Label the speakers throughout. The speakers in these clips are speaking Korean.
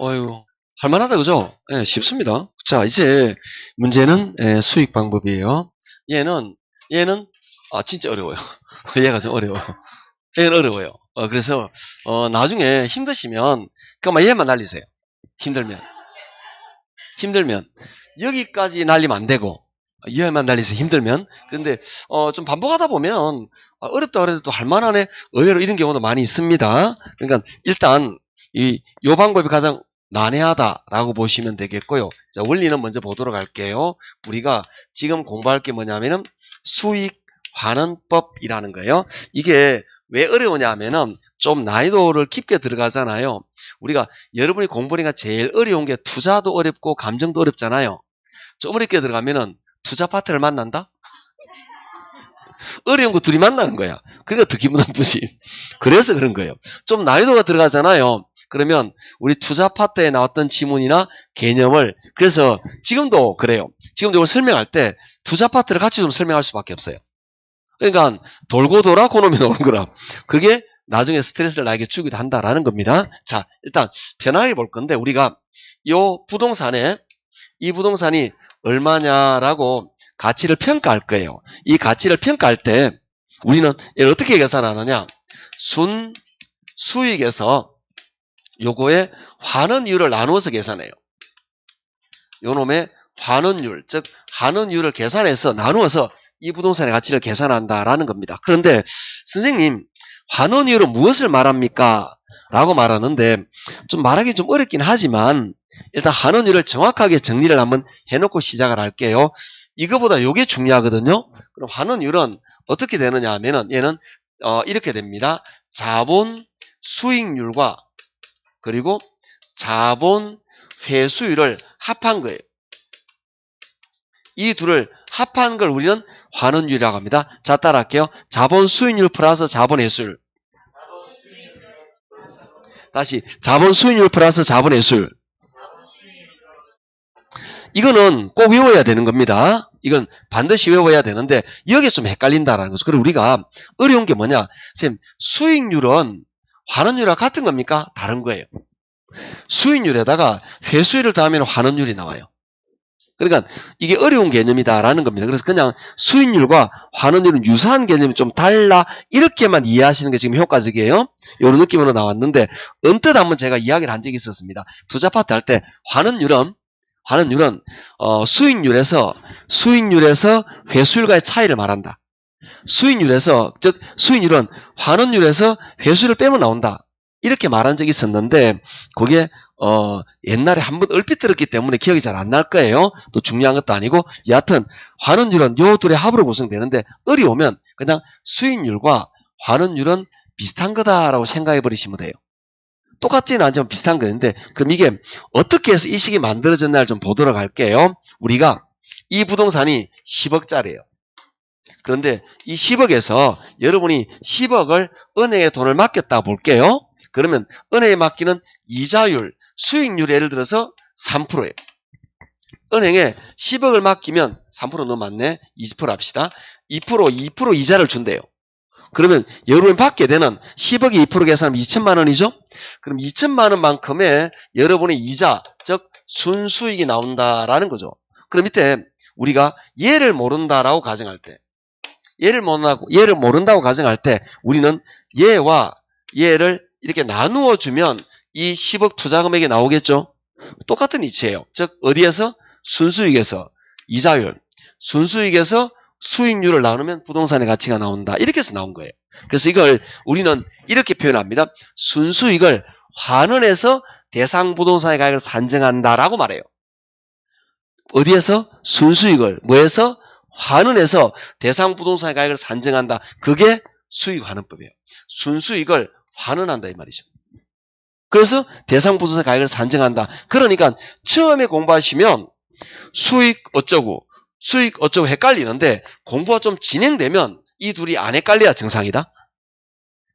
Speaker 1: 어유 할만하다, 그죠? 예, 쉽습니다. 자, 이제 문제는 수익 방법이에요. 얘는, 얘는, 진짜 어려워요. 얘가 좀 어려워요. 얘는 어려워요. 그래서, 나중에 힘드시면, 그만 얘만 날리세요. 힘들면. 여기까지 날리면 안 되고, 얘만 날리세요. 힘들면. 그런데, 좀 반복하다 보면, 어렵다 그래도 할만하네. 의외로 이런 경우도 많이 있습니다. 그러니까, 일단, 요 방법이 가장 난해하다라고 보시면 되겠고요. 자, 원리는 먼저 보도록 할게요. 우리가 지금 공부할 게 뭐냐면은 수익 환원법이라는 거예요. 이게 왜 어려우냐 하면은 좀 난이도를 깊게 들어가잖아요. 우리가 여러분이 공부하니까 제일 어려운 게 투자도 어렵고 감정도 어렵잖아요. 좀 어렵게 들어가면은 투자 파트를 만난다? 어려운 거 둘이 만나는 거야. 그러니까 더 기분 나쁘지. 그래서 그런 거예요. 좀 난이도가 들어가잖아요. 그러면 우리 투자 파트에 나왔던 지문이나 개념을, 그래서 지금도 그래요. 지금도 이걸 설명할 때 투자 파트를 같이 좀 설명할 수밖에 없어요. 그러니까 돌고 돌아 그놈이 나오는 거라. 그게 나중에 스트레스를 나에게 주기도 한다라는 겁니다. 자, 일단 편하게 볼 건데 우리가 이 부동산이 얼마냐라고 가치를 평가할 거예요. 이 가치를 평가할 때 우리는 이걸 어떻게 계산하느냐? 순수익에서 요거의 환원율을 나누어서 계산해요. 요놈의 환원율, 즉 환원율을 계산해서 나누어서 이 부동산의 가치를 계산한다라는 겁니다. 그런데 선생님, 환원율은 무엇을 말합니까? 라고 말하는데 좀 말하기 좀 어렵긴 하지만 일단 환원율을 정확하게 정리를 한번 해놓고 시작을 할게요. 이거보다 요게 중요하거든요. 그럼 환원율은 어떻게 되느냐 하면은 얘는 이렇게 됩니다. 자본 수익률과 그리고 자본 회수율을 합한 거예요. 이 둘을 합한 걸 우리는 환원율이라고 합니다. 자, 따라할게요. 자본 수익률 플러스 자본 회수율. 다시 자본 수익률 플러스 자본 회수율. 이거는 꼭 외워야 되는 겁니다. 이건 반드시 외워야 되는데 여기에 좀 헷갈린다라는 거죠. 그리고 우리가 어려운 게 뭐냐? 선생님, 수익률은 환원율과 같은 겁니까? 다른 거예요. 수익률에다가 회수율을 더하면 환원율이 나와요. 그러니까 이게 어려운 개념이다라는 겁니다. 그래서 그냥 수익률과 환원율은 유사한 개념이 좀 달라 이렇게만 이해하시는 게 지금 효과적이에요. 이런 느낌으로 나왔는데 언뜻 한번 제가 이야기를 한 적이 있었습니다. 투자 파트 할 때 환원율은 수익률에서 회수율과의 차이를 말한다. 수익률은 환원율에서 회수율을 빼면 나온다. 이렇게 말한 적이 있었는데 그게 옛날에 한번 얼핏 들었기 때문에 기억이 잘 안 날 거예요. 또 중요한 것도 아니고 여하튼 환원율은 요 둘의 합으로 구성되는데 어려우면 그냥 수익률과 환원율은 비슷한 거다라고 생각해 버리시면 돼요. 똑같지는 않지만 비슷한 거인데 그럼 이게 어떻게 해서 이 식이 만들어졌나를 좀 보도록 할게요. 우리가 이 부동산이 10억짜리예요. 그런데 이 10억에서 여러분이 10억을 은행에 돈을 맡겼다 볼게요. 그러면 은행에 맡기는 이자율, 수익률이 예를 들어서 3%예요. 은행에 10억을 맡기면 3% 너무 많네. 20% 합시다. 2% 이자를 준대요. 그러면 여러분이 받게 되는 10억이 2% 계산하면 2천만 원이죠? 그럼 2천만 원만큼의 여러분의 이자, 즉 순수익이 나온다라는 거죠. 그럼 이때 우리가 얘를 모른다라고 가정할 때 얘를 모른다고 가정할 때 우리는 얘와 얘를 이렇게 나누어 주면 이 10억 투자 금액이 나오겠죠? 똑같은 이치예요. 즉 어디에서? 순수익에서 이자율, 순수익에서 수익률을 나누면 부동산의 가치가 나온다. 이렇게 해서 나온 거예요. 그래서 이걸 우리는 이렇게 표현합니다. 순수익을 환원해서 대상 부동산의 가격을 산정한다라고 말해요. 어디에서? 순수익을 뭐해서? 환원해서 대상 부동산의 가격을 산정한다. 그게 수익 환원법이에요. 순수익을 환원한다 이 말이죠. 그래서 대상 부동산의 가격을 산정한다. 그러니까 처음에 공부하시면 수익 어쩌고 헷갈리는데 공부가 좀 진행되면 이 둘이 안 헷갈려야 정상이다.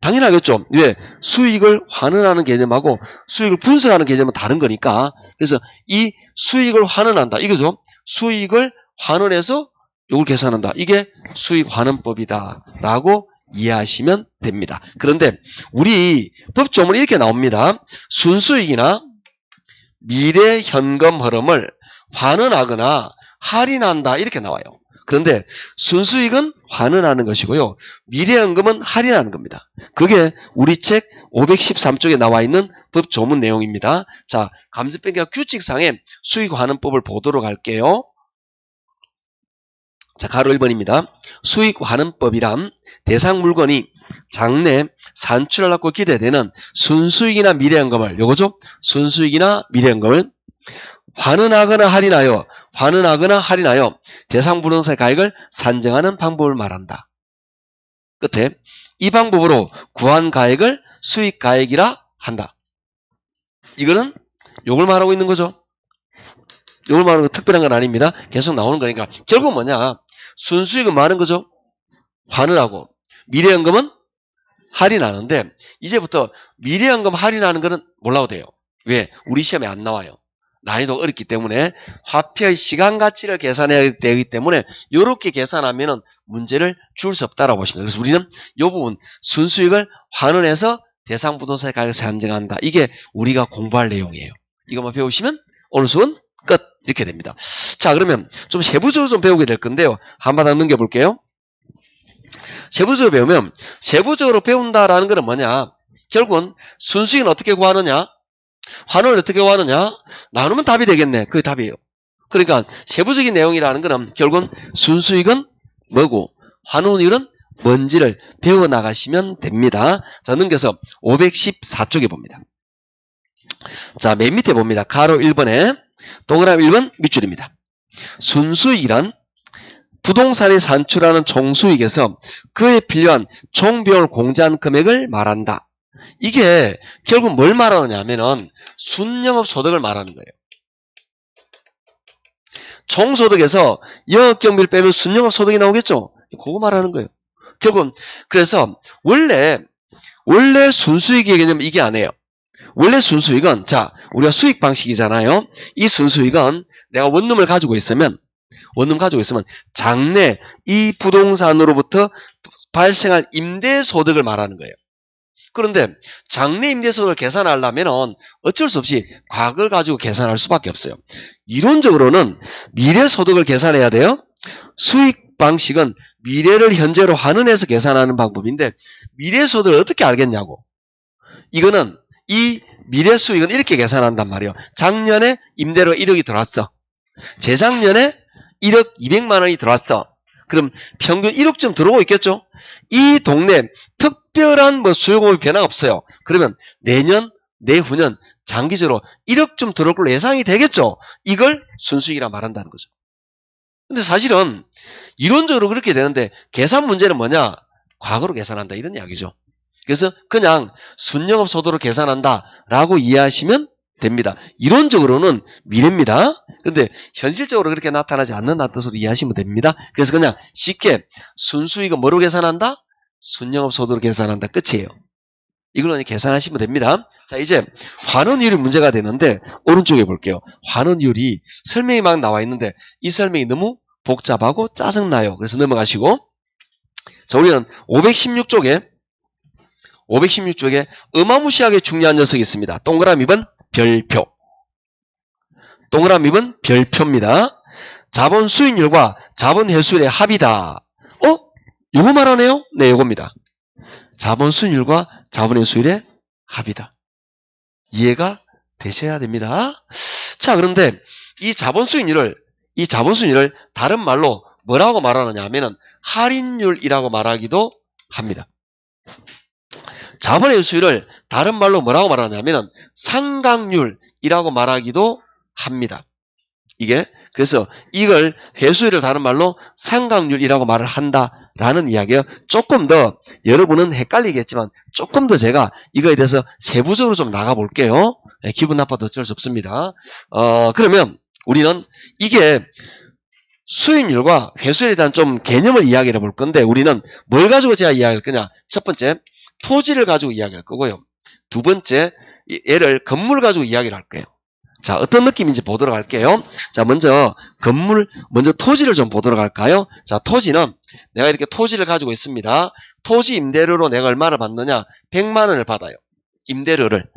Speaker 1: 당연하겠죠. 왜? 수익을 환원하는 개념하고 수익을 분석하는 개념은 다른 거니까. 그래서 이 수익을 환원한다. 이거죠. 수익을 환원해서 이걸 계산한다. 이게 수익 환원법이다. 라고 이해하시면 됩니다. 그런데 우리 법조문이 이렇게 나옵니다. 순수익이나 미래 현금 흐름을 환원하거나 할인한다 이렇게 나와요. 그런데 순수익은 환원하는 것이고요. 미래연금은 할인하는 겁니다. 그게 우리 책 513쪽에 나와 있는 법 조문 내용입니다. 자, 감정평가 규칙상의 수익환원법을 보도록 할게요. 자, 가로 1번입니다. 수익환원법이란 대상 물건이 장래 산출을 갖고 기대되는 순수익이나 미래연금을, 요거죠? 순수익이나 미래연금을 환원하거나 할인하여 대상 부동산의 가액을 산정하는 방법을 말한다. 끝에 이 방법으로 구한 가액을 수익 가액이라 한다. 이거는 요걸 말하고 있는 거죠. 요걸 말하는 거 특별한 건 아닙니다. 계속 나오는 거니까. 결국 뭐냐? 순수익은 많은 거죠. 환원하고 미래연금은 할인하는데 이제부터 미래연금 할인하는 거는 몰라도 돼요. 왜? 우리 시험에 안 나와요. 난이도가 어렵기 때문에 화폐의 시간 가치를 계산해야 되기 때문에 이렇게 계산하면은 문제를 줄 수 없다라고 보시면 돼요. 그래서 우리는 이 부분 순수익을 환원해서 대상 부동산의 가격을 산정한다. 이게 우리가 공부할 내용이에요. 이것만 배우시면 오늘 수업은 끝. 이렇게 됩니다. 자, 그러면 좀 세부적으로 좀 배우게 될 건데요. 한 바닥 넘겨볼게요. 세부적으로 배우면 세부적으로 배운다라는 것은 뭐냐? 결국은 순수익은 어떻게 구하느냐? 환원을 어떻게 구하느냐? 나누면 답이 되겠네. 그게 답이에요. 그러니까 세부적인 내용이라는 것은 결국은 순수익은 뭐고 환원율은 뭔지를 배워나가시면 됩니다. 자, 넘겨서 514쪽에 봅니다. 자, 맨 밑에 봅니다. 가로 1번에 동그라미 1번 밑줄입니다. 순수익이란 부동산이 산출하는 총수익에서 그에 필요한 총비용을 공제한 금액을 말한다. 이게 결국 뭘 말하느냐 하면은 순영업 소득을 말하는 거예요. 총소득에서 영업경비를 빼면 순영업 소득이 나오겠죠? 그거 말하는 거예요. 결국은 그래서 원래 순수익의 개념은 이게 아니에요. 원래 순수익은 자, 우리가 수익 방식이잖아요. 이 순수익은 내가 원룸을 가지고 있으면 장래 이 부동산으로부터 발생할 임대소득을 말하는 거예요. 그런데 장래 임대소득을 계산하려면 어쩔 수 없이 과거를 가지고 계산할 수밖에 없어요. 이론적으로는 미래소득을 계산해야 돼요. 수익 방식은 미래를 현재로 환원해서 계산하는 방법인데 미래소득을 어떻게 알겠냐고. 이거는 이 미래수익은 이렇게 계산한단 말이에요. 작년에 임대료 1억이 들어왔어. 재작년에 1억 200만 원이 들어왔어. 그럼 평균 1억쯤 들어오고 있겠죠? 이 동네 특별한 수요공급 변화가 없어요. 그러면 내년, 내후년 장기적으로 1억쯤 들어올 걸로 예상이 되겠죠? 이걸 순수익이라 말한다는 거죠. 근데 사실은 이론적으로 그렇게 되는데 계산 문제는 뭐냐? 과거로 계산한다 이런 이야기죠. 그래서 그냥 순영업 소득으로 계산한다라고 이해하시면 됩니다. 이론적으로는 미래입니다. 그런데 현실적으로 그렇게 나타나지 않는다는 뜻으로 이해하시면 됩니다. 그래서 그냥 쉽게 순수익은 뭐로 계산한다? 순영업 소득으로 계산한다. 끝이에요. 이걸로 계산하시면 됩니다. 자, 이제 환원율이 문제가 되는데 오른쪽에 볼게요. 환원율이 설명이 막 나와 있는데 이 설명이 너무 복잡하고 짜증나요. 그래서 넘어가시고 자, 우리는 516쪽에 어마무시하게 중요한 녀석이 있습니다. 동그라미 2번 별표. 동그라미 2번 별표입니다. 자본 수익률과 자본 회수율의 합이다. 요거 말하네요? 네, 요겁니다. 자본 수익률과 자본 회수율의 합이다. 이해가 되셔야 됩니다. 자, 그런데 이 자본 수익률을 다른 말로 뭐라고 말하느냐 하면은 할인율이라고 말하기도 합니다. 자본 회수율을 다른 말로 뭐라고 말하냐면은 상각률이라고 말하기도 합니다. 이게 그래서 이걸 회수율을 다른 말로 상각률이라고 말을 한다라는 이야기예요. 조금 더 여러분은 헷갈리겠지만 조금 더 제가 이거에 대해서 세부적으로 좀 나가볼게요. 기분 나빠도 어쩔 수 없습니다. 그러면 우리는 이게 수익률과 회수율에 대한 좀 개념을 이야기해 볼 건데 우리는 뭘 가지고 제가 이야기할 거냐. 첫 번째 토지를 가지고 이야기할 거고요. 두 번째, 얘를 건물 가지고 이야기를 할 거예요. 자, 어떤 느낌인지 보도록 할게요. 자, 먼저 토지를 좀 보도록 할까요? 자, 토지는 내가 이렇게 토지를 가지고 있습니다. 토지 임대료로 내가 얼마를 받느냐? 100만 원을 받아요. 임대료를.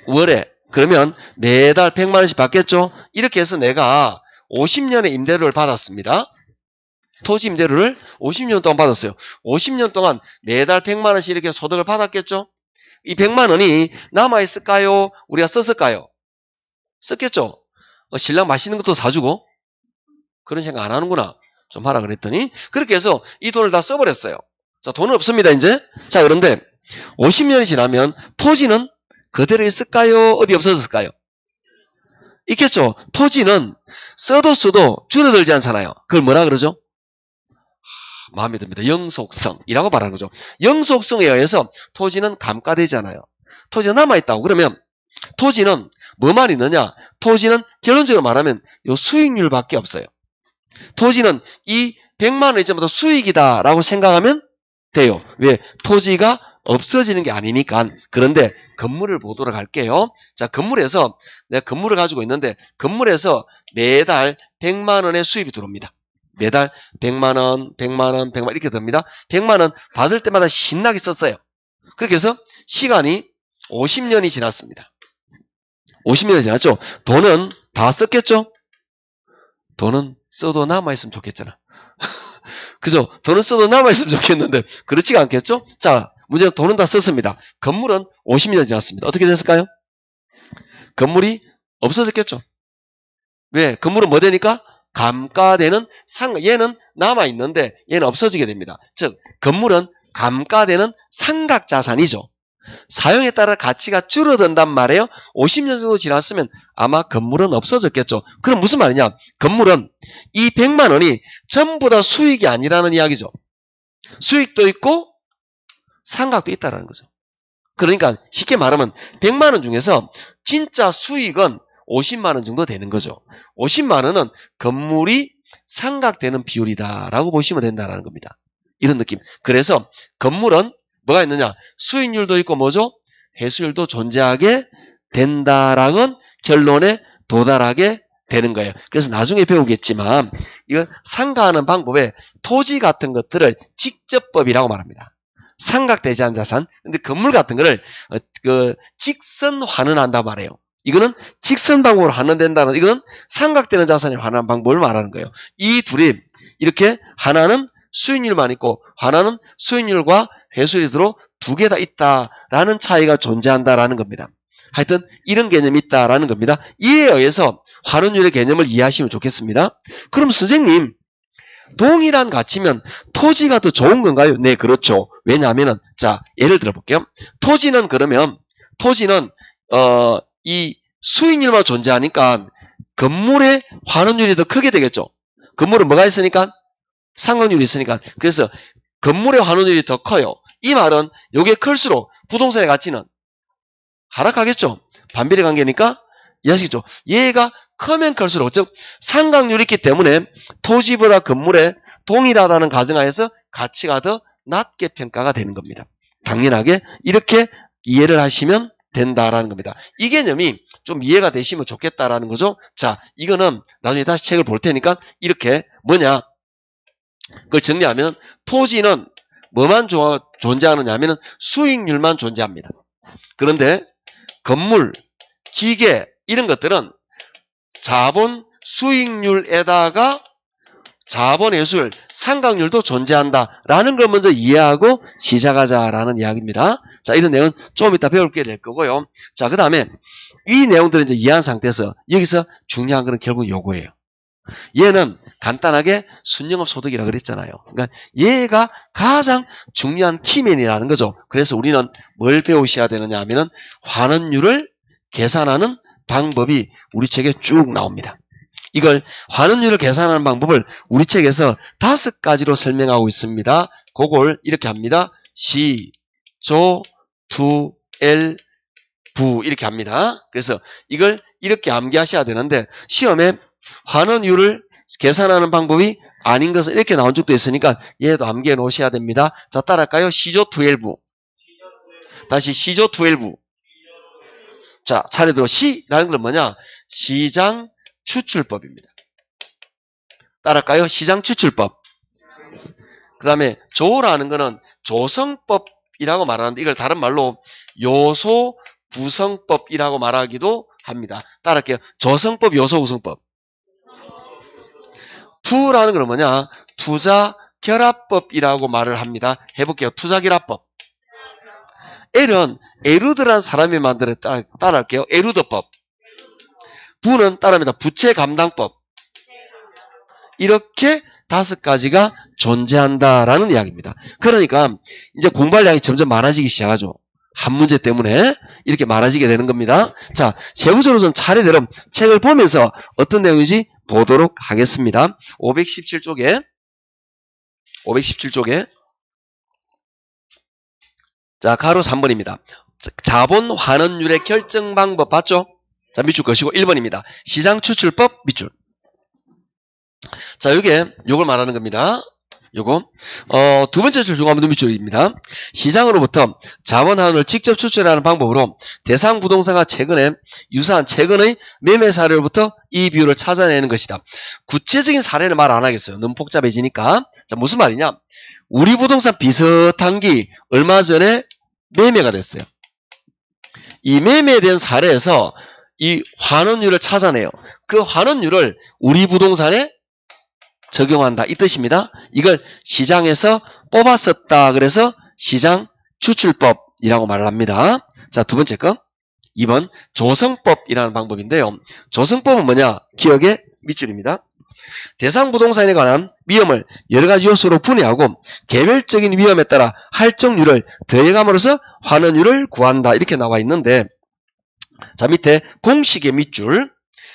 Speaker 1: 월에 그러면 매달 100만 원씩 받겠죠? 이렇게 해서 내가 50년의 임대료를 받았습니다. 토지 임대료를 50년 동안 받았어요. 50년 동안 매달 100만 원씩 이렇게 소득을 받았겠죠? 이 100만 원이 남아있을까요? 우리가 썼을까요? 썼겠죠? 신랑 맛있는 것도 사주고 그런 생각 안 하는구나. 좀 하라 그랬더니 그렇게 해서 이 돈을 다 써버렸어요. 자, 돈은 없습니다 이제. 자, 그런데 50년이 지나면 토지는 그대로 있을까요? 어디 없어졌을까요? 있겠죠. 토지는 써도 줄어들지 않잖아요. 그걸 뭐라 그러죠? 마음에 듭니다. 영속성이라고 말하는 거죠. 영속성에 의해서 토지는 감가되잖아요. 토지가 남아있다고. 그러면 토지는 뭐만 있느냐? 토지는 결론적으로 말하면 요 수익률밖에 없어요. 토지는 이 100만 원 이자마다 수익이다라고 생각하면 돼요. 왜? 토지가 없어지는 게 아니니까. 그런데 건물을 보도록 할게요. 자, 건물에서 내가 건물을 가지고 있는데 건물에서 매달 100만 원의 수입이 들어옵니다. 매달 100만 원, 100만 원, 100만 원 이렇게 듭니다. 100만 원 받을 때마다 신나게 썼어요. 그렇게 해서 시간이 50년이 지났습니다. 50년이 지났죠? 돈은 다 썼겠죠? 돈은 써도 남아있으면 좋겠잖아. 그죠? 돈은 써도 남아있으면 좋겠는데 그렇지가 않겠죠? 자, 문제는 돈은 다 썼습니다. 건물은 50년 지났습니다. 어떻게 됐을까요? 건물이 없어졌겠죠? 왜? 건물은 뭐 되니까? 감가되는 얘는 남아있는데 얘는 없어지게 됩니다. 즉 건물은 감가되는 상각자산이죠. 사용에 따라 가치가 줄어든단 말이에요. 50년 정도 지났으면 아마 건물은 없어졌겠죠. 그럼 무슨 말이냐? 건물은 이 100만 원이 전부 다 수익이 아니라는 이야기죠. 수익도 있고 상각도 있다는 거죠. 그러니까 쉽게 말하면 100만 원 중에서 진짜 수익은 50만 원 정도 되는 거죠. 50만 원은 건물이 상각되는 비율이다라고 보시면 된다는 겁니다. 이런 느낌. 그래서 건물은 뭐가 있느냐? 수익률도 있고 뭐죠? 회수율도 존재하게 된다라는 결론에 도달하게 되는 거예요. 그래서 나중에 배우겠지만 이건 상가하는 방법에 토지 같은 것들을 직접법이라고 말합니다. 상각되지 않은 자산. 근데 건물 같은 거를 직선 환원한단 말이에요. 이거는 직선 방법으로 환원된다는, 이거는 상각되는 자산이 환원하는 방법을 말하는 거예요. 이 둘이 이렇게 하나는 수익률만 있고 하나는 수익률과 회수율로 두 개 다 있다라는 차이가 존재한다라는 겁니다. 하여튼 이런 개념이 있다라는 겁니다. 이에 의해서 환원율의 개념을 이해하시면 좋겠습니다. 그럼 선생님, 동일한 가치면 토지가 더 좋은 건가요? 네, 그렇죠. 왜냐하면은, 자, 예를 들어 볼게요. 토지는 이 수익률만 존재하니까 건물의 환원율이 더 크게 되겠죠. 건물은 뭐가 있으니까? 상환율이 있으니까. 그래서 건물의 환원율이 더 커요. 이 말은 요게 클수록 부동산의 가치는 하락하겠죠. 반비례 관계니까 이해하시겠죠. 얘가 크면 클수록, 즉 상각률이 있기 때문에 토지보다 건물에 동일하다는 가정하에서 가치가 더 낮게 평가가 되는 겁니다. 당연하게 이렇게 이해를 하시면 된다라는 겁니다. 이 개념이 좀 이해가 되시면 좋겠다라는 거죠. 자, 이거는 나중에 다시 책을 볼 테니까 이렇게 뭐냐, 그걸 정리하면 토지는 뭐만 존재하느냐 하면 수익률만 존재합니다. 그런데 건물, 기계 이런 것들은 자본 수익률에다가 자본 회수율, 상각률도 존재한다라는 걸 먼저 이해하고 시작하자라는 이야기입니다. 자, 이런 내용은 좀 이따 배울게 될 거고요. 자, 그 다음에 이 내용들을 이제 이해한 상태에서 여기서 중요한 거는 결국 요거예요. 얘는 간단하게 순영업 소득이라고 그랬잖아요. 그러니까 얘가 가장 중요한 키맨이라는 거죠. 그래서 우리는 뭘 배우셔야 되느냐 하면은 환원율을 계산하는 방법이 우리 책에 쭉 나옵니다. 이걸 환원율을 계산하는 방법을 우리 책에서 5가지로 설명하고 있습니다. 그걸 이렇게 합니다. 시, 조, 투, 엘, 부 이렇게 합니다. 그래서 이걸 이렇게 암기하셔야 되는데 시험에 환원율을 계산하는 방법이 아닌 것은 이렇게 나온 적도 있으니까 얘도 암기해 놓으셔야 됩니다. 자, 따라할까요? 시조 투엘부. 다시 시조 투엘부. 자, 차례대로 시라는 건 뭐냐? 시장 추출법입니다. 따라할까요? 시장 추출법. 그 다음에 조라는 거는 조성법이라고 말하는데 이걸 다른 말로 요소 구성법이라고 말하기도 합니다. 따라할게요. 조성법, 요소구성법. 투라는 건 뭐냐? 투자결합법이라고 말을 합니다. 해볼게요. 투자결합법. L은 에루드라는 사람이 만들어 따라할게요. 에루드법. 부는 따라합니다. 부채감당법. 이렇게 5가지가 존재한다라는 이야기입니다. 그러니까 이제 공부량이 점점 많아지기 시작하죠. 한 문제 때문에 이렇게 많아지게 되는 겁니다. 자, 세부적으로는 차례대로 책을 보면서 어떤 내용인지 보도록 하겠습니다. 517쪽에 자, 가로 3번입니다. 자본 환원율의 결정 방법 봤죠? 자, 밑줄 것이고 1번입니다. 시장 추출법 밑줄. 자, 요걸 말하는 겁니다. 요거 두 번째 줄 중앙부도 밑줄입니다. 시장으로부터 자본 환원을 직접 추출하는 방법으로 대상 부동산과 최근의 유사한 최근의 매매 사례로부터 이 비율을 찾아내는 것이다. 구체적인 사례는 말 안 하겠어요. 너무 복잡해지니까. 자, 무슨 말이냐? 우리 부동산 비슷한 게 얼마 전에 매매가 됐어요. 이 매매된 사례에서 이 환원율을 찾아내요. 그 환원율을 우리 부동산에 적용한다 이 뜻입니다. 이걸 시장에서 뽑았었다. 그래서 시장 추출법이라고 말을 합니다. 자, 두 번째 거 2번 조성법이라는 방법인데요. 조성법은 뭐냐? 기억의 밑줄입니다. 대상 부동산에 관한 위험을 여러 가지 요소로 분해하고 개별적인 위험에 따라 할증률을 더해감으로써 환원율을 구한다. 이렇게 나와 있는데 자, 밑에 공식의 밑줄.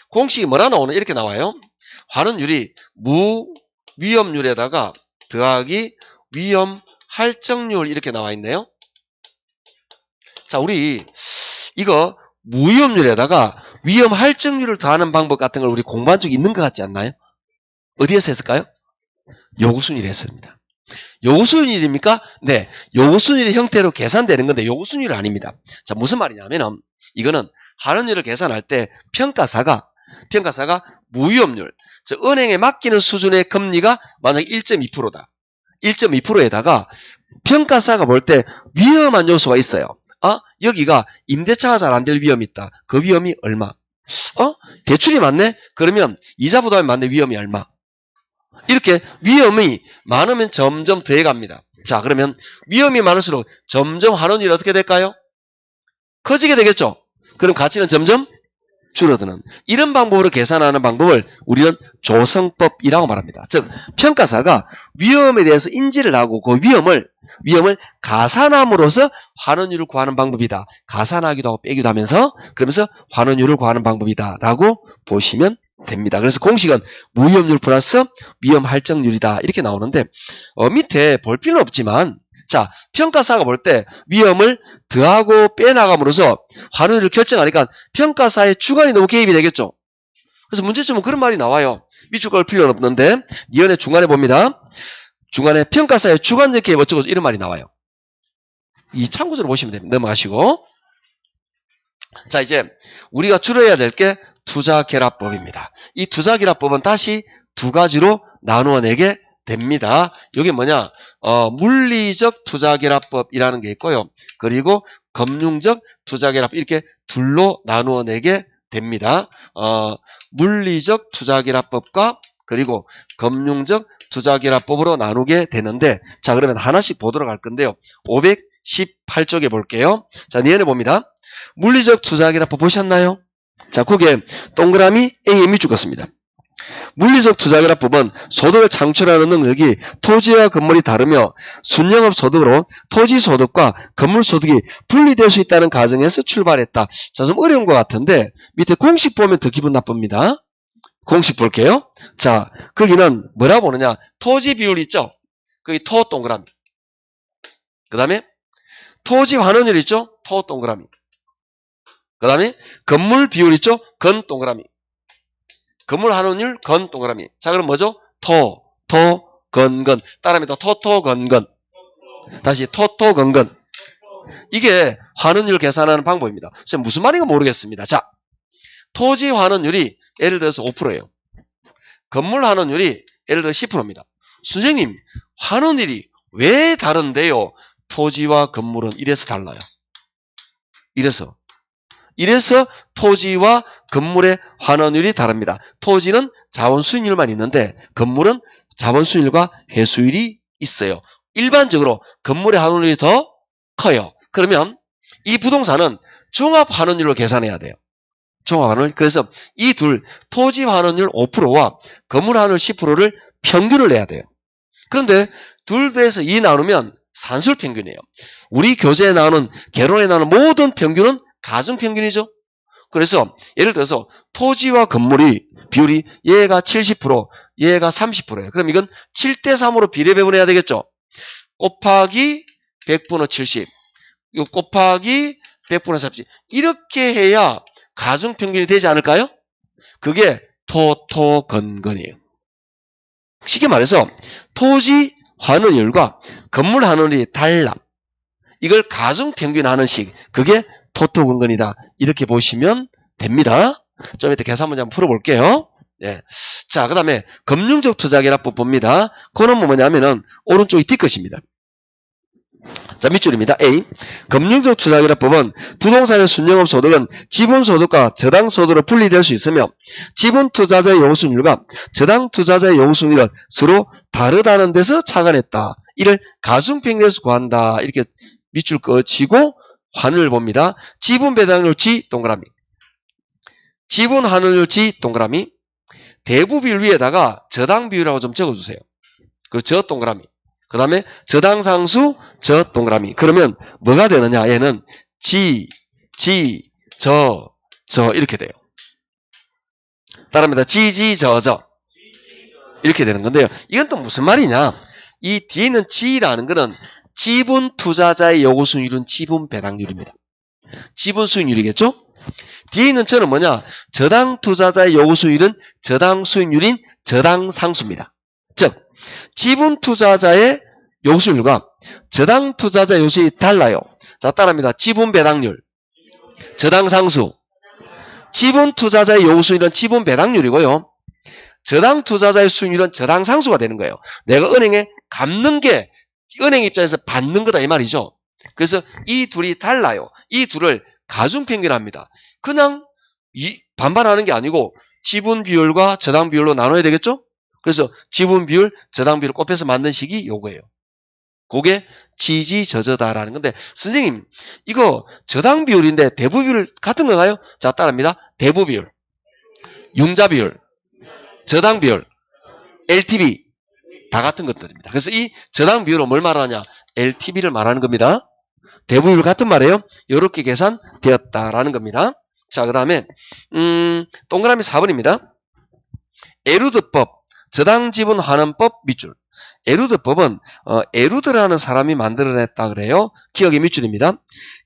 Speaker 1: 공식이 뭐라 나오는? 이렇게 나와요. 환원율이 무위험률에다가 더하기 위험 할증률 이렇게 나와 있네요. 자, 우리 이거 무위험률에다가 위험 할증률을 더하는 방법 같은 걸 우리 공부한 적이 있는 것 같지 않나요? 어디에서 했을까요? 요구순위를 했습니다. 요구순위입니까? 네. 요구순위의 형태로 계산되는 건데 요구순위는 아닙니다. 자, 무슨 말이냐면은 이거는 환원율을 계산할 때 평가사가 무위험률, 즉 은행에 맡기는 수준의 금리가 만약 1.2%다. 1.2%에다가 평가사가 볼 때 위험한 요소가 있어요. 여기가 임대차가 잘 안 될 위험이 있다. 그 위험이 얼마? 대출이 많네? 그러면 이자 부담이 많네. 위험이 얼마? 이렇게 위험이 많으면 점점 더해갑니다. 자, 그러면 위험이 많을수록 점점 환원율이 어떻게 될까요? 커지게 되겠죠? 그럼 가치는 점점 줄어드는 이런 방법으로 계산하는 방법을 우리는 조성법이라고 말합니다. 즉 평가사가 위험에 대해서 인지를 하고 그 위험을 가산함으로써 환원율을 구하는 방법이다. 가산하기도 하고 빼기도 하면서 그러면서 환원율을 구하는 방법이다 라고 보시면 됩니다. 그래서 공식은 무위험률 플러스 위험 할증률이다 이렇게 나오는데 밑에 볼 필요는 없지만 자, 평가사가 볼 때 위험을 더하고 빼나감으로써 환원율을 결정하니까 평가사의 주관이 너무 개입이 되겠죠. 그래서 문제점은 그런 말이 나와요. 밑줄 걸 필요는 없는데 니은의 중간에 봅니다. 중간에 평가사의 주관적 개입 어쩌고 이런 말이 나와요. 이 참고적으로 보시면 됩니다. 넘어가시고 자, 이제 우리가 줄여야 될 게 투자결합법입니다. 이 투자결합법은 다시 두 가지로 나누어 내게 됩니다. 이게 뭐냐? 물리적 투자결합법이라는 게 있고요. 그리고 금융적 투자결합 이렇게 둘로 나누어 내게 됩니다. 물리적 투자결합법과 그리고 금융적 투자결합법으로 나누게 되는데 자, 그러면 하나씩 보도록 할 건데요. 518쪽에 볼게요. 자, 니은에 봅니다. 물리적 투자결합법 보셨나요? 자, 거기에 동그라미 A에 밑줄 긋습니다. 물리적 투자결합법은 소득을 창출하는 능력이 토지와 건물이 다르며 순영업 소득으로 토지 소득과 건물 소득이 분리될 수 있다는 가정에서 출발했다. 자, 좀 어려운 것 같은데 밑에 공식 보면 더 기분 나쁩니다. 공식 볼게요. 자, 거기는 뭐라고 보느냐? 토지 비율 있죠? 거기 토 동그라미. 그 다음에 토지 환원율 있죠? 토 동그라미. 그 다음에 건물 비율 있죠? 건 동그라미. 건물 환원율 건 동그라미. 자, 그럼 뭐죠? 토, 건. 따라합니다. 토, 건. 다시 토, 건. 이게 환원율 계산하는 방법입니다. 무슨 말인가 모르겠습니다. 자, 토지 환원율이 예를 들어서 5%예요. 건물 환원율이 예를 들어 10%입니다. 선생님, 환원율이 왜 다른데요? 토지와 건물은 이래서 달라요. 이래서. 이래서 토지와 건물의 환원율이 다릅니다. 토지는 자원 수익률만 있는데 건물은 자원 수익률과 회수율이 있어요. 일반적으로 건물의 환원율이 더 커요. 그러면 이 부동산은 종합 환원율로 계산해야 돼요. 종합 환원율. 그래서 이 둘 토지 환원율 5%와 건물 환원율 10%를 평균을 내야 돼요. 그런데 둘 더해서 2 나누면 산술 평균이에요. 우리 교재에 나오는 개론에 나오는 모든 평균은 가중 평균이죠. 그래서 예를 들어서 토지와 건물이 비율이 얘가 70%, 얘가 30%예요. 그럼 이건 7대3으로 비례 배분해야 되겠죠. 곱하기 100분의 70, 이거 곱하기 100분의 30. 이렇게 해야 가중 평균이 되지 않을까요? 그게 토토건건이에요. 쉽게 말해서 토지 환원율과 건물 환원율이 달라. 이걸 가중 평균하는 식, 그게 토토건건이다. 이렇게 보시면 됩니다. 좀 이따 계산 문제 한번 풀어볼게요. 예. 자, 그 다음에 금융적 투자계략법 봅니다. 그건 뭐냐면은 오른쪽이 D것입니다. 자, 밑줄입니다. A. 금융적 투자계략법은 부동산의 순영업 소득은 지분소득과 저당소득으로 분리될 수 있으며 지분투자자의 용수율과 저당투자자의 용수율은 서로 다르다는 데서 착안했다. 이를 가중평균에서 구한다. 이렇게 밑줄 꺼치고 환율을 봅니다. 지분배당률 G 동그라미, 지분환원율 G 동그라미, 대부비율 위에다가 저당비율이라고 좀 적어주세요. 그리고 저 동그라미, 그 다음에 저당상수 저 동그라미. 그러면 뭐가 되느냐? 얘는 G, 저 이렇게 돼요. 따라합니다. G, 저 이렇게 되는 건데요. 이건 또 무슨 말이냐? 이 뒤에 있는 G라는 거는 지분 투자자의 요구 수익률은 지분 배당률입니다. 지분 수익률이겠죠? 뒤에 있는 저는 뭐냐? 저당 투자자의 요구 수익률은 저당 수익률인 저당 상수입니다. 즉 지분 투자자의 요구 수익률과 저당 투자자의 요구 수익이 달라요. 자, 따라합니다. 지분 배당률, 저당 상수. 지분 투자자의 요구 수익률은 지분 배당률이고요. 저당 투자자의 수익률은 저당 상수가 되는 거예요. 내가 은행에 갚는 게 은행 입장에서 받는 거다 이 말이죠. 그래서 이 둘이 달라요. 이 둘을 가중평균합니다. 그냥 반반하는 게 아니고 지분 비율과 저당 비율로 나눠야 되겠죠? 그래서 지분 비율, 저당 비율을 곱해서 만든 식이 요거예요. 그게 지지저저다라는 건데, 선생님 이거 저당 비율인데 대부 비율 같은 건가요? 자, 따라합니다. 대부 비율, 융자 비율, 저당 비율, LTV 다 같은 것들입니다. 그래서 이 저당 비율은 뭘 말하냐? LTV를 말하는 겁니다. 대부 비율 같은 말이에요. 이렇게 계산되었다라는 겁니다. 자, 그 다음에 동그라미 4번입니다. 에루드법, 저당지분 환원법 밑줄. 에루드법은 에루드라는 사람이 만들어냈다 그래요. 기억의 밑줄입니다.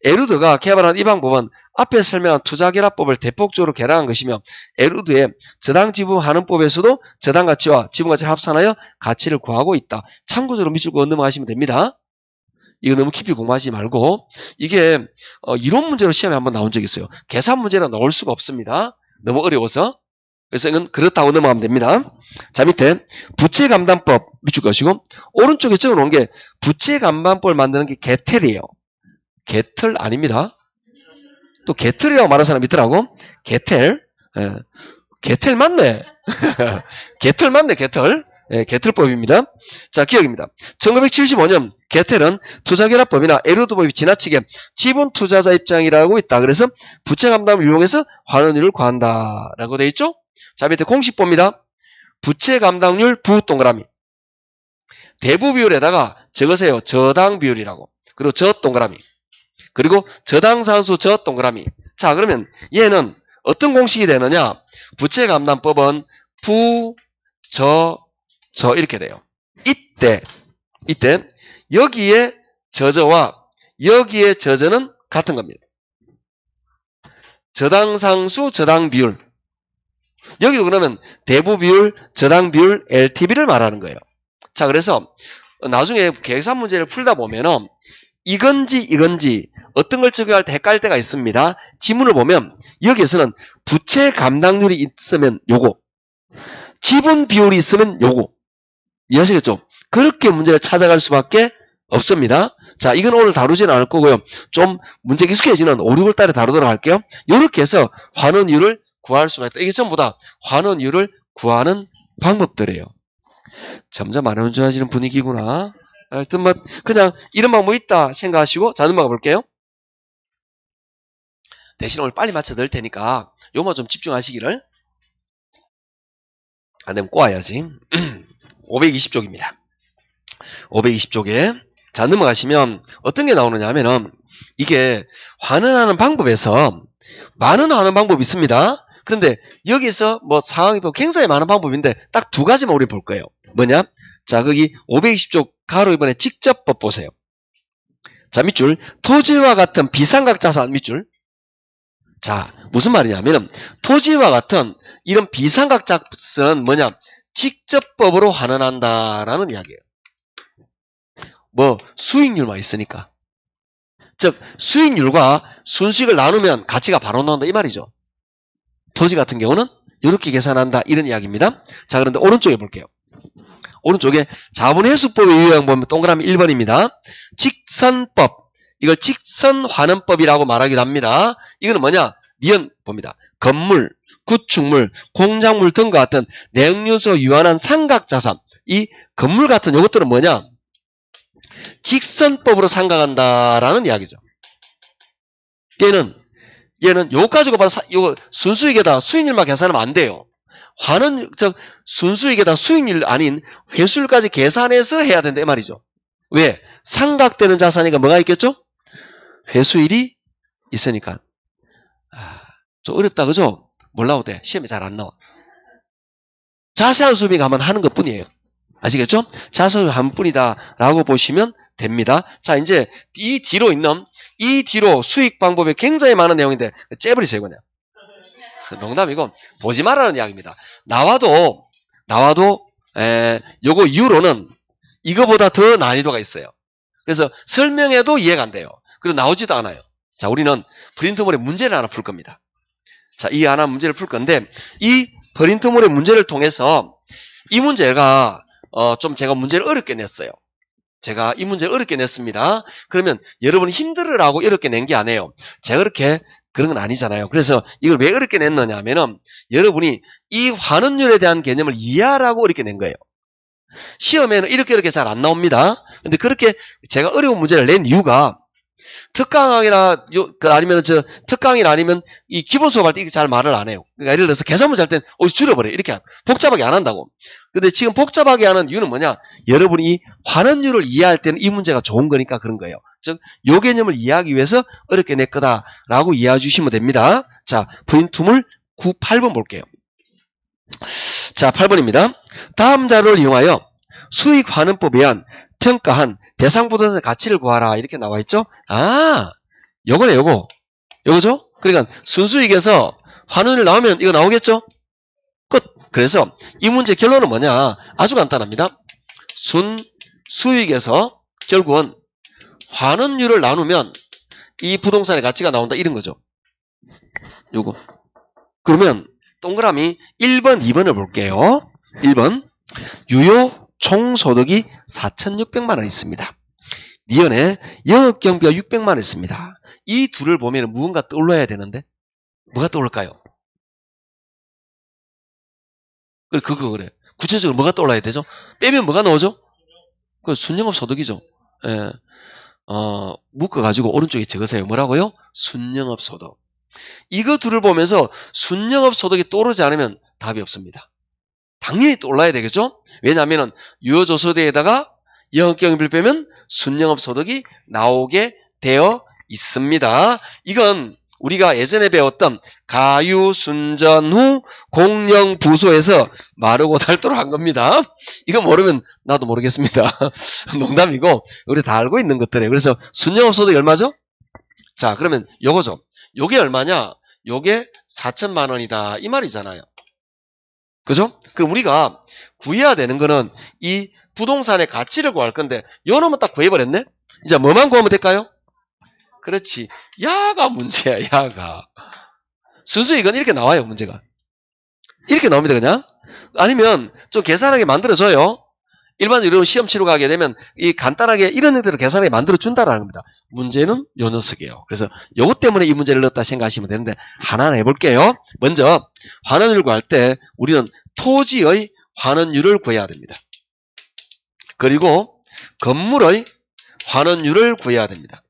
Speaker 1: 에루드가 개발한 이 방법은 앞에 설명한 투자계략법을 대폭적으로 개량한 것이며 에루드의 저당지분 환원법에서도 저당가치와 지분가치를 합산하여 가치를 구하고 있다. 참고적으로 밑줄 그어 넘어가시면 됩니다. 이거 너무 깊이 공부하지 말고, 이게 이론 문제로 시험에 한번 나온 적이 있어요. 계산 문제는 나올 수가 없습니다. 너무 어려워서. 그래서 이건 그렇다고 넘어가면 됩니다. 자, 밑에 부채감단법 밑줄 것이고, 오른쪽에 적어놓은 게 부채감단법을 만드는 게 개텔이에요. 개틀 아닙니다. 또 개틀이라고 말하는 사람이 있더라고. 개텔. 예. 개텔 맞네. 개틀 맞네, 개틀. 예, 개틀법입니다. 자, 기억입니다. 1975년 개텔은 투자계략법이나 에루드법이 지나치게 지분 투자자 입장이라고 있다. 그래서 부채감담을 이용해서 환원율을 구한다라고 돼 있죠? 자, 밑에 공식 봅니다. 부채감당률 부 동그라미. 대부 비율에다가 적으세요. 저당 비율이라고. 그리고 저 동그라미. 그리고 저당상수 저 동그라미. 자, 그러면 얘는 어떤 공식이 되느냐? 부채감당법은 부, 저 이렇게 돼요. 이때 여기에 저저와 여기에 저저는 같은 겁니다. 저당상수, 저당비율. 여기도 그러면 대부비율, 저당비율, LTV를 말하는 거예요. 자, 그래서 나중에 계산 문제를 풀다 보면은 이건지 어떤 걸 적용할 때 헷갈릴 때가 있습니다. 지문을 보면 여기에서는 부채 감당률이 있으면 요거, 지분 비율이 있으면 요거. 이해하시겠죠? 그렇게 문제를 찾아갈 수밖에 없습니다. 자, 이건 오늘 다루지는 않을 거고요. 좀 문제 익숙해지는 5, 6월 달에 다루도록 할게요. 이렇게 해서 환원율을 구할 수가 있다. 이게 전부 다 환원율을 구하는 방법들이에요. 점점 안 좋아지는 분위기구나. 하여튼 뭐 그냥 이런 방법 있다 생각하시고 자, 넘어가 볼게요. 대신 오늘 빨리 맞춰 넣을 테니까 요만 좀 집중하시기를. 안 되면 꼬아야지. 520쪽입니다. 520쪽에 자, 넘어가시면 어떤 게 나오느냐 하면은 이게 환원하는 방법에서 많은 환원 방법이 있습니다. 그런데 여기서 뭐 상황이 굉장히 많은 방법인데 딱 두 가지만 우리 볼 거예요. 뭐냐? 자, 거기 520쪽 가로 2번에 직접법 보세요. 자, 밑줄 토지와 같은 비상각 자산 밑줄. 자, 무슨 말이냐면 토지와 같은 이런 비상각 자산은 뭐냐? 직접법으로 환원한다라는 이야기예요. 뭐 수익률만 있으니까. 즉 수익률과 순수익을 나누면 가치가 바로 나온다 이 말이죠. 토지 같은 경우는 이렇게 계산한다 이런 이야기입니다. 자, 그런데 오른쪽에 볼게요. 오른쪽에 자본회수법의 유형 보면 동그라미 1번입니다. 직선법. 이걸 직선환원법이라고 말하기도 합니다. 이거는 뭐냐? 니은 봅니다. 건물, 구축물, 공작물 등과 같은 내용요소 유한한 삼각자산. 이 건물 같은 이것들은 뭐냐? 직선법으로 상각한다라는 이야기죠. 얘는 요거 가지고 봐서 요거 순수익에다 수익률만 계산하면 안 돼요. 환원, 즉 순수익에다 수익률 아닌 회수율까지 계산해서 해야 된다 이 말이죠. 왜? 삼각되는 자산이니까 뭐가 있겠죠? 회수율이 있으니까. 좀 어렵다 그죠? 몰라도 돼. 시험에 잘 안 나와. 자세한 수업이 가면 하는 것 뿐이에요. 아시겠죠? 자세한 한 뿐이다 라고 보시면 됩니다. 자, 이제 이 뒤로 있는 이 뒤로 수익 방법에 굉장히 많은 내용인데 째버리세요 그냥. 농담이고 보지 말라는 이야기입니다. 나와도 요거 이후로는 이거보다 더 난이도가 있어요. 그래서 설명해도 이해가 안 돼요. 그리고 나오지도 않아요. 자, 우리는 프린트물의 문제를 하나 풀 겁니다. 자, 이 하나 문제를 풀 건데 이 프린트물의 문제를 통해서 이 문제가 좀 제가 문제를 어렵게 냈어요. 제가 이 문제를 어렵게 냈습니다. 그러면 여러분이 힘들으라고 어렵게 낸 게 아니에요. 제가 그렇게 그런 건 아니잖아요. 그래서 이걸 왜 어렵게 냈느냐 하면은 여러분이 이 환원율에 대한 개념을 이해하라고 어렵게 낸 거예요. 시험에는 이렇게 잘 안 나옵니다. 근데 그렇게 제가 어려운 문제를 낸 이유가 특강이나 아니면 특강이나 아니면 이 기본 수업할 때 이렇게 잘 말을 안 해요. 그러니까 예를 들어서 계산 문제 할 땐 줄여버려요. 이렇게 복잡하게 안 한다고. 근데 지금 복잡하게 하는 이유는 뭐냐? 여러분이 이 환원율을 이해할 때는 이 문제가 좋은 거니까 그런 거예요. 즉, 요 개념을 이해하기 위해서 어렵게 낼 거다라고 이해해 주시면 됩니다. 자, 프린트물 8번 볼게요. 자, 8번입니다. 다음 자료를 이용하여 수익환원법에 의한 평가한 대상부동산의 가치를 구하라 이렇게 나와 있죠. 요거네 요거죠. 그러니까 순수익에서 환원율 나오면 이거 나오겠죠. 끝. 그래서 이 문제 결론은 뭐냐? 아주 간단합니다. 순수익에서 결국은 환원율을 나누면 이 부동산의 가치가 나온다 이런 거죠. 요거. 그러면 동그라미 1번, 2번을 볼게요. 1번 유효 총소득이 4,600만 원 있습니다. 니은에 영업경비가 600만 원 있습니다. 이 둘을 보면 무언가 떠올라야 되는데 뭐가 떠올릴까요? 그래. 구체적으로 뭐가 떠올라야 되죠? 빼면 뭐가 나오죠? 그 순영업 소득이죠. 예. 묶어가지고 오른쪽에 적으세요. 뭐라고요? 순영업 소득. 이거 둘을 보면서 순영업 소득이 떠오르지 않으면 답이 없습니다. 당연히 떠올라야 되겠죠? 왜냐하면 유효조소대에다가 영업경비를 빼면 순영업 소득이 나오게 되어 있습니다. 이건 우리가 예전에 배웠던 가유순전 후 공영부소에서 마르고 닳도록 한 겁니다. 이거 모르면 나도 모르겠습니다. 농담이고 우리 다 알고 있는 것들이에요. 그래서 순영업 소득이 얼마죠? 자, 그러면 요거죠. 요게 얼마냐? 요게 4천만 원이다 이 말이잖아요. 그죠? 그럼 우리가 구해야 되는 거는 이 부동산의 가치를 구할 건데 요 놈은 딱 구해버렸네? 이제 뭐만 구하면 될까요? 그렇지. 야가 문제야, 야가. 순수익은 이렇게 나와요, 문제가. 이렇게 나옵니다, 그냥. 아니면 좀 계산하게 만들어줘요. 일반적으로 시험 치러 가게 되면 이 간단하게 이런 형태로 계산하게 만들어 준다라는 겁니다. 문제는 요 녀석이에요. 그래서 요것 때문에 이 문제를 넣었다 생각하시면 되는데 하나하나 해볼게요. 먼저 환원율 구할 때 우리는 토지의 환원율을 구해야 됩니다. 그리고 건물의 환원율을 구해야 됩니다.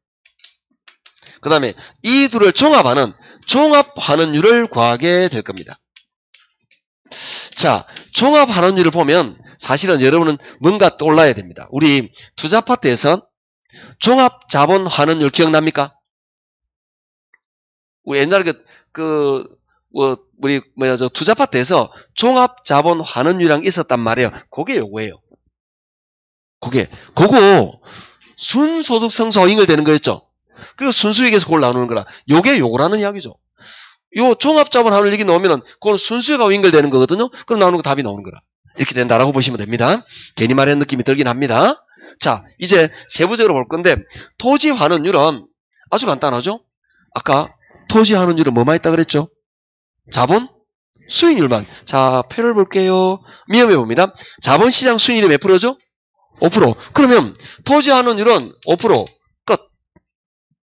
Speaker 1: 그 다음에 이 둘을 종합하는 종합 환원율을 구하게 될 겁니다. 자, 종합 환원율을 보면 사실은 여러분은 뭔가 떠올라야 됩니다. 우리 투자파트에서 종합 자본 환원율 기억납니까? 우리 옛날에 우리 투자파트에서 종합 자본 환원율이랑 있었단 말이에요. 그게 요거예요. 그거 순소득 성사와 연결되는 거였죠. 그리고 순수익에서 그걸 나누는 거라. 요게 요거라는 이야기죠. 요 종합자본 환원율 얘기 넣으면은 그건 순수익하고 연결되는 거거든요. 그럼 나오는 거 답이 나오는 거라. 이렇게 된다라고 보시면 됩니다. 괜히 말하는 느낌이 들긴 합니다. 자, 이제 세부적으로 볼 건데 토지 환원율은 아주 간단하죠. 아까 토지 환원율은 뭐만 있다 그랬죠? 자본 수익률만. 자, 표를 볼게요. 미험해 봅니다. 자본시장 수익률이 몇 프로죠? 5%. 그러면 토지 환원율은 5% 끝.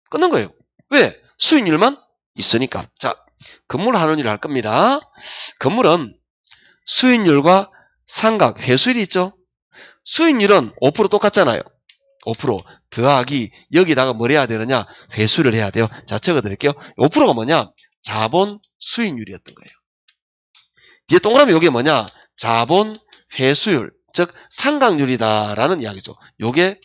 Speaker 1: 끝난 거예요. 왜? 수익률만 있으니까. 자, 건물 환원율을 할 겁니다. 건물은 수익률과 상각, 회수율이 있죠? 수익률은 5% 똑같잖아요. 5% 더하기 여기다가 뭘 해야 되느냐? 회수를 해야 돼요. 자, 적어드릴게요. 5%가 뭐냐? 자본 수익률이었던 거예요. 뒤에 동그라미 요게 뭐냐? 자본 회수율, 즉 상각률이다라는 이야기죠. 요게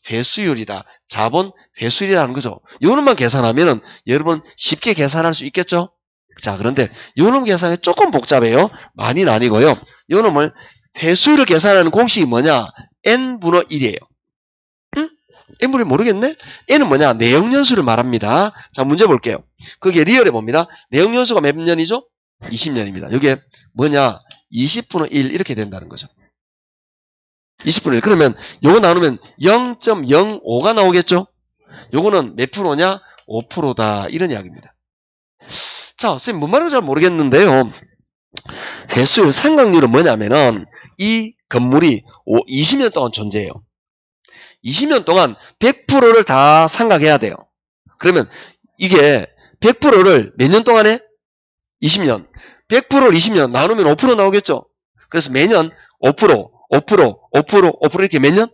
Speaker 1: 회수율이다. 자본 회수율이라는 거죠. 요놈만 계산하면은 여러분 쉽게 계산할 수 있겠죠? 자, 그런데 요놈 계산이 조금 복잡해요. 많이는 아니고요. 요놈을 회수율을 계산하는 공식이 뭐냐? n분의 1이에요. 응? n분의 모르겠네? n은 뭐냐? 내역연수를 말합니다. 자, 문제 볼게요. 그게 리얼해 봅니다. 내역연수가 몇 년이죠? 20년입니다. 이게 뭐냐? 20분의 1 이렇게 된다는 거죠. 20분의 1. 그러면 요거 나누면 0.05가 나오겠죠? 요거는 몇 프로냐? 5%다. 이런 이야기입니다. 자, 선생님 뭔 말인지 잘 모르겠는데요. 회수율 상각률은 뭐냐면은 이 건물이 20년 동안 존재해요. 20년 동안 100%를 다 상각해야 돼요. 그러면 이게 100%를 몇 년 동안 해? 20년. 100%를 20년 나누면 5% 나오겠죠? 그래서 매년 5%, 5% 이렇게 몇 년?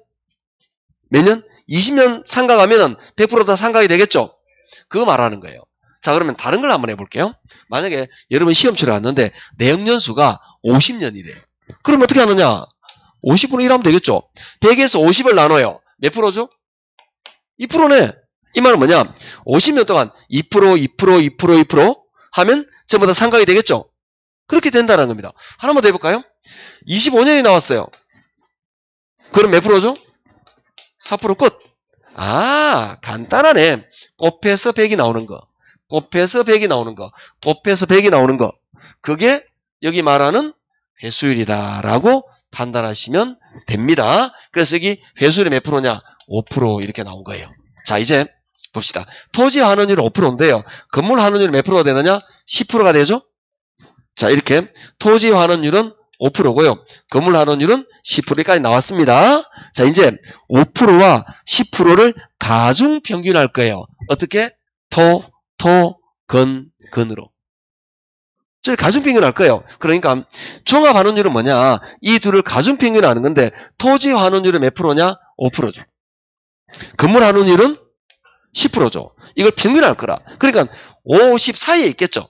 Speaker 1: 매년? 20년 상각하면 100% 다 상각이 되겠죠? 그거 말하는 거예요. 자, 그러면 다른 걸 한번 해볼게요. 만약에 여러분 시험 치러 왔는데 내역연수가 50년이래요. 그럼 어떻게 하느냐? 50분의 1 하면 되겠죠? 100에서 50을 나눠요. 몇 프로죠? 2%네. 이 말은 뭐냐? 50년 동안 2% 하면 전부 다 상각이 되겠죠? 그렇게 된다는 겁니다. 하나만 더 해볼까요? 25년이 나왔어요. 그럼 몇 프로죠? 4% 끝. 아, 간단하네. 곱해서 100이 나오는 거. 곱해서 100이 나오는 거. 곱해서 100이 나오는 거. 그게 여기 말하는 회수율이다라고 판단하시면 됩니다. 그래서 여기 회수율이 몇 프로냐? 5% 이렇게 나온 거예요. 자, 이제 봅시다. 토지 환원율은 5%인데요. 건물 환원율이 몇 프로가 되느냐? 10%가 되죠? 자, 이렇게 토지 환원율은 5%고요. 건물 환원율은 10%까지 나왔습니다. 자, 이제 5%와 10%를 가중 평균할 거예요. 어떻게? 건으로. 저희 가중평균 할 거예요. 그러니까 종합환원율은 뭐냐? 이 둘을 가중평균 하는 건데 토지 환원율은 몇 프로냐? 5%죠. 건물 환원율은 10%죠. 이걸 평균할 거라. 그러니까 50 사이에 있겠죠.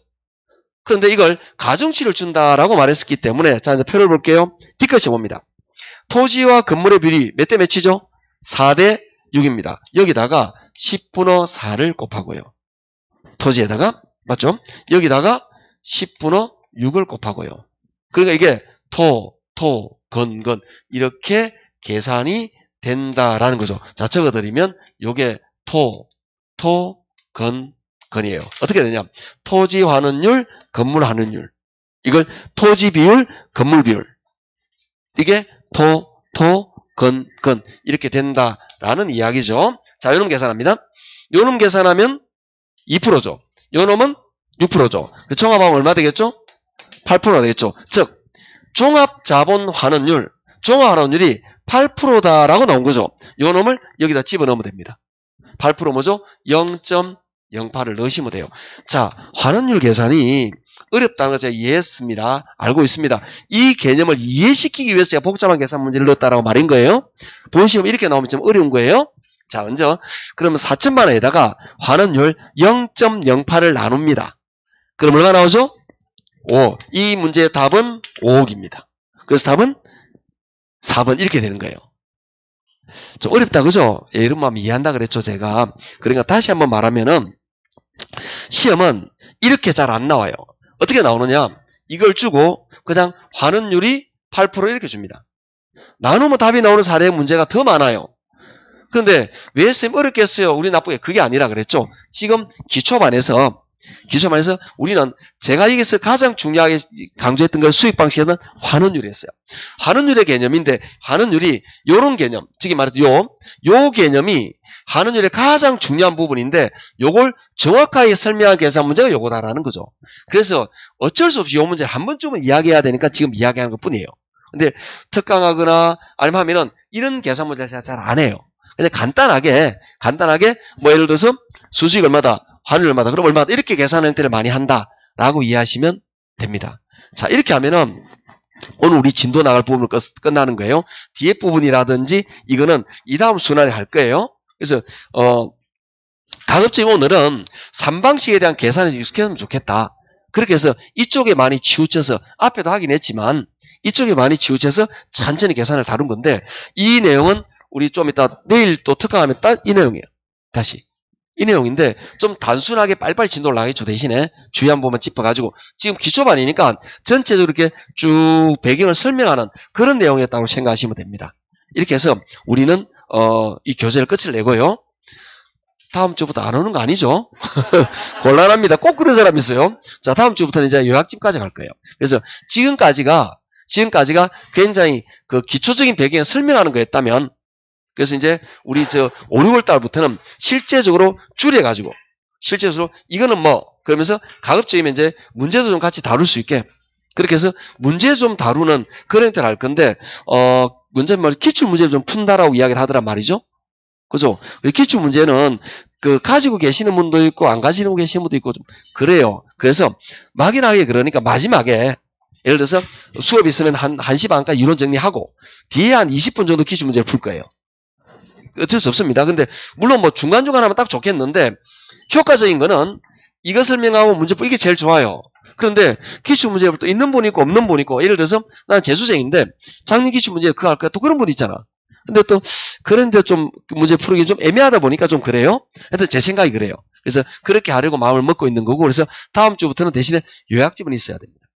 Speaker 1: 그런데 이걸 가중치를 준다라고 말했었기 때문에 자, 이제 표를 볼게요. D컷이 봅니다. 토지와 건물의 비율이 몇 대 몇이죠? 4대 6입니다. 여기다가 10분의 4를 곱하고요. 토지에다가 맞죠? 여기다가 10분의 6을 곱하고요. 그러니까 이게 건 이렇게 계산이 된다라는 거죠. 자, 적어드리면 이게 건이에요. 어떻게 되냐? 토지 환원율, 건물 환원율. 이걸 토지 비율, 건물 비율. 이게 건 이렇게 된다라는 이야기죠. 자, 요놈 계산합니다. 요놈 계산하면 2%죠. 요놈은 6%죠. 종합하면 얼마 되겠죠? 8%가 되겠죠. 즉 종합자본 환원율, 종합환원율이 8%다라고 나온 거죠. 요 놈을 여기다 집어넣으면 됩니다. 8% 뭐죠? 0.08을 넣으시면 돼요. 자, 환원율 계산이 어렵다는 걸 제가 이해했습니다. 알고 있습니다. 이 개념을 이해시키기 위해서 제가 복잡한 계산 문제를 넣었다라고 말인 거예요. 본 시험 이렇게 나오면 좀 어려운 거예요. 자, 먼저 그러면 4천만 원에다가 환원율 0.08을 나눕니다. 그럼 얼마 나오죠? 5. 이 문제의 답은 5억입니다. 그래서 답은 4번 이렇게 되는 거예요. 좀 어렵다 그죠? 예, 이런 마음 이해한다 그랬죠 제가. 그러니까 다시 한번 말하면은 시험은 이렇게 잘 안 나와요. 어떻게 나오느냐? 이걸 주고 그냥 환원율이 8% 이렇게 줍니다. 나누면 답이 나오는 사례의 문제가 더 많아요. 그런데 왜 쌤 어렵게 했어요? 우리 나쁘게 그게 아니라 그랬죠. 지금 기초반에서 우리는 제가 여기서 가장 중요하게 강조했던 건 수익 방식에는 환원율이었어요. 환원율의 개념인데 환원율이 요런 개념, 즉 말해서 요 개념이 환원율의 가장 중요한 부분인데 요걸 정확하게 설명한 계산 문제가 요거다라는 거죠. 그래서 어쩔 수 없이 요 문제를 한 번쯤은 이야기해야 되니까 지금 이야기하는 것 뿐이에요. 근데 특강하거나 아니면 하면은 이런 계산 문제를 제가 잘 안 해요. 근데 간단하게 뭐 예를 들어서 수수익 얼마다, 환율 얼마다, 그럼 얼마다 이렇게 계산 형태를 많이 한다라고 이해하시면 됩니다. 자, 이렇게 하면은 오늘 우리 진도 나갈 부분을 끝나는 거예요. 뒤에 부분이라든지 이거는 이 다음 순환에 할 거예요. 그래서 가급적 오늘은 3방식에 대한 계산에 익숙해지면 좋겠다. 그렇게 해서 이쪽에 많이 치우쳐서 앞에도 하긴 했지만 이쪽에 많이 치우쳐서 천천히 계산을 다룬 건데 이 내용은 우리 좀 이따 내일 또 특강하면 딱 이 내용이에요. 다시 이 내용인데 좀 단순하게 빨리빨리 진도를 나가겠죠. 대신에 주의한 부분만 짚어가지고 지금 기초반이니까 전체적으로 이렇게 쭉 배경을 설명하는 그런 내용이었다고 생각하시면 됩니다. 이렇게 해서 우리는 이 교재를 끝을 내고요. 다음 주부터 안 오는 거 아니죠? 곤란합니다. 꼭 그런 사람 있어요. 자, 다음 주부터는 이제 요약집까지 갈 거예요. 그래서 지금까지가 굉장히 그 기초적인 배경을 설명하는 거였다면 그래서 이제 우리 5, 6월 달부터는 실제적으로 줄여가지고 실제적으로 이거는 뭐 그러면서 가급적이면 이제 문제도 좀 같이 다룰 수 있게 그렇게 해서 문제 좀 다루는 그런 형태를 할 건데 문제 뭐 기출 문제를 좀 푼다라고 이야기를 하더란 말이죠. 그죠? 기출 문제는 그 가지고 계시는 분도 있고 안 가지고 계시는 분도 있고 좀 그래요. 그래서 막연하게 그러니까 마지막에 예를 들어서 수업 있으면 한 1시 반까지 이론 정리하고 뒤에 한 20분 정도 기출 문제를 풀 거예요. 어쩔 수 없습니다. 근데 물론 뭐 중간중간 하면 딱 좋겠는데 효과적인 거는 이거 설명하고 문제 풀 이게 제일 좋아요. 그런데 기출 문제를 또 있는 분 있고 없는 분 있고 예를 들어서 나는 재수생인데 작년 기출 문제 그거 할 거야. 또 그런 분 있잖아. 근데 또 그런데 좀 문제 풀기 좀 애매하다 보니까 좀 그래요. 하여튼 제 생각이 그래요. 그래서 그렇게 하려고 마음을 먹고 있는 거고 그래서 다음 주부터는 대신에 요약집은 있어야 됩니다.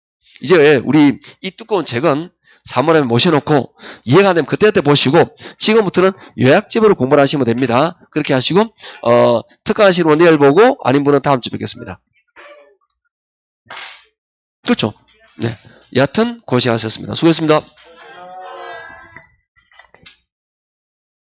Speaker 1: 이제 우리 이 두꺼운 책은 사물함에 모셔놓고 이해가 안 되면 그때 보시고 지금부터는 요약집으로 공부를 하시면 됩니다. 그렇게 하시고 특강하시는 분 내일 보고 아닌 분은 다음 주에 뵙겠습니다. 그렇죠. 네, 여하튼 고생하셨습니다. 수고했습니다.